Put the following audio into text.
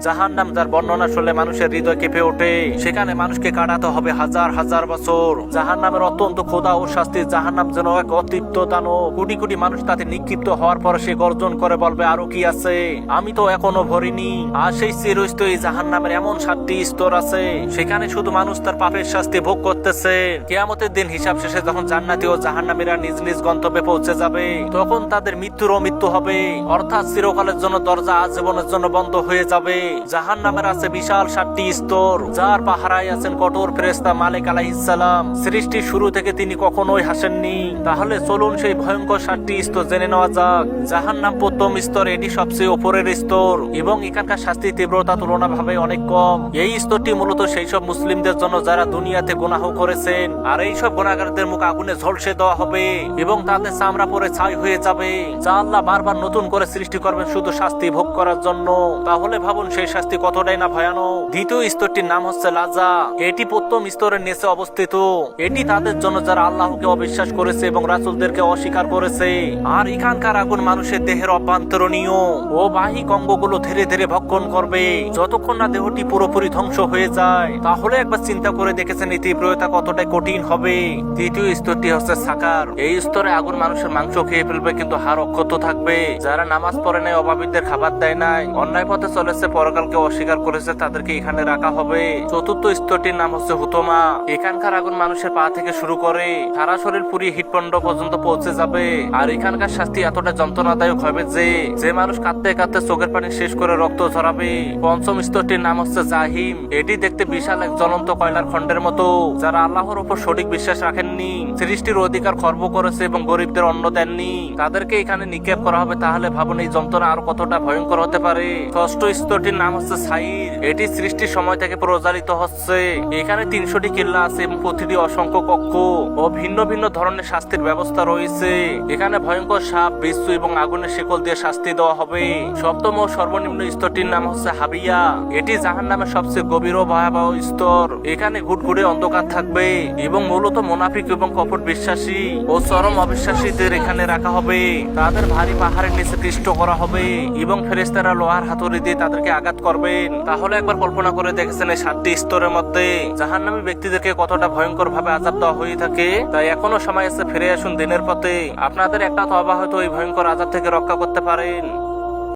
জাহান্নাম, যার বর্ণনা শুনলে মানুষের হৃদয় কেঁপে ওঠে। সেখানে মানুষকে কাটাতে হবে হাজার হাজার বছর। জাহান্নামের অত্যন্ত ক্ষুধা ও শাস্তি। জাহান্নাম যেন এক অতৃপ্ত দানব। কোটি কোটি মানুষ তাতে নিক্ষিপ্ত হওয়ার পর সে গর্জন করে বলবে, আরো কি আছে, আমি তো এখনো ভরিনি। আর সেই চিরস্থায়ী জাহান্নামের এমন 7টি স্তর আছে, সেখানে শুধু মানুষ তার পাপের শাস্তি ভোগ করতেছে। কিয়ামতের দিন হিসাব শেষে যখন জান্নাতি ও জাহান্নামীরা নিজ নিজ গন্তব্যে পৌঁছে যাবে, তখন তাদের মৃত্যুরও মৃত্যু হবে, অর্থাৎ চিরকালের জন্য দরজা আজীবনের জন্য বন্ধ হয়ে যাবে। জাহান্নামের আছে বিশাল 7টি স্তর, যার পাহারায় আছেন কঠোর ফেরেশতা মালিক আলাইহিস সালাম। সৃষ্টির শুরু থেকে তিনি কখনোই হাসেননি। তাহলে চলুন সেই ভয়ঙ্কর 7টি স্তর জেনে নেওয়া যাক। জাহান্নাম প্রথম স্তর, এটি সবচেয়ে উপরের স্তর এবং এখানকার শাস্তি তীব্রতা তুলনাভাবে অনেক কম। এই স্তরটি মূলত সেই সব মুসলিমদের জন্য যারা দুনিয়াতে গুনাহ করেছেন, আর এই সব গুনাহগারদের মুখ আগুনে ঝলসে দেওয়া হবে এবং তাদের চামড়া পরে ছাই হয়ে যাবে, যা আল্লাহ বারবার নতুন করে সৃষ্টি করবেন শুধু শাস্তি ভোগ করার জন্য। তাহলে ভাবুন সেই শাস্তি কতটাই না ভয়ানক। দ্বিতীয় স্তরটির নাম হচ্ছে লাজা। এটি প্রথম স্তরের নিচে অবস্থিত। এটি তাদের জন্য যারা আল্লাহকে অবিশ্বাস করেছে এবং রাসূলদেরকে অস্বীকার করেছে। আর এখানকার আগুন মানুষের দেহের অভ্যন্তরীণ ও বাহ্যিক অঙ্গগুলো ধীরে ধীরে ভক্ষণ করবে যতক্ষণ না দেহটি পুরোপুরি ধ্বংস হয়ে যায়। তাহলে একবার চিন্তা করে দেখেছেন এই তীব্রতা কতটাই কঠিন হবে। তৃতীয় স্তরটি হচ্ছে সাকার। এই স্তরে আগুন মানুষের মাংস খেয়ে ফেলবে, কিন্তু হাড় অক্ষত থাকবে। যারা নামাজ পড়ে নাই, অভাবীদের খাবার দেয় নাই, অন্যায় পথে চলেছে, পরকালকে অস্বীকার করেছে, তাদেরকে এখানে রাখা হবে। চতুর্থ স্তরটির নাম হচ্ছে হুতমা। এখানকার আগুন মানুষের পা থেকে শুরু করে সারা শরীর পুরি হৃৎপিণ্ড পর্যন্ত পৌঁছে যাবে। আর এখানকার শাস্তি এতটা যন্ত্রণাদায়ক হবে যে মানুষ কাঁদতে কাঁদতে চোখের পানি শেষ করে রক্ত ঝরাবে। পঞ্চম স্তরটির নাম হচ্ছে জাহিম। এটি দেখতে বিশাল এক জ্বলন্ত কয়লার খণ্ডের মতো। যারা আল্লাহর উপর সঠিক বিশ্বাস রাখেননি, সৃষ্টির অধিকার খর্ব করেছে এবং গরিবদের অন্ন দেননি, তাদেরকে এখানে নিক্ষেপ করা হবে। তাহলে ভাবুন এই যন্ত্রণা আর কতটা ভয়ঙ্কর হতে পারে। ষষ্ঠ স্তরটির নাম হচ্ছে সাইর। এটি সৃষ্টির সময় থেকে প্রজ্বালিত হচ্ছে। এখানে 300টি কিল্লা আছে এবং প্রতিটি অসংখ্য কক্ষ ও ভিন্ন ভিন্ন ধরনের শাস্তির ব্যবস্থা রয়েছে। এখানে ভয়ঙ্কর সাপ, বিচ্ছু এবং আগুনের শিকল দিয়ে শাস্তি দেওয়া হবে। সপ্তম ও সর্বনিম্ন স্তরটির নাম হচ্ছে হাবিয়া। এটি জাহান্নামের সবচেয়ে গভীর ও ভয়াবহ স্তর। এখানে ঘুটঘুটে অন্ধকার থাকবে এবং মূলত মুনাফিক এবং কপট বিশ্বাসী ও চরম অবিশ্বাসীদের এখানে রাখা হবে। তাদের ভারী পাহাড়ের নিচে পিষ্ট করা হবে এবং ফেরেশতারা লোহার হাতুড়ি দিয়ে তাদেরকে আঘাত করবেন। তাহলে একবার কল্পনা করে দেখেছেন এই 7টি স্তরের মধ্যে জাহান্নামী ব্যক্তিদেরকে কতটা ভয়ঙ্কর ভাবে আযাব দেওয়া হয়ে থাকে। তাই এখনো সময় আছে, ফিরে আসুন দিনের পথে। আপনাদের একটা তওবা হয়তো এই ভয়ঙ্কর আযাব থেকে রক্ষা করতে পারেন।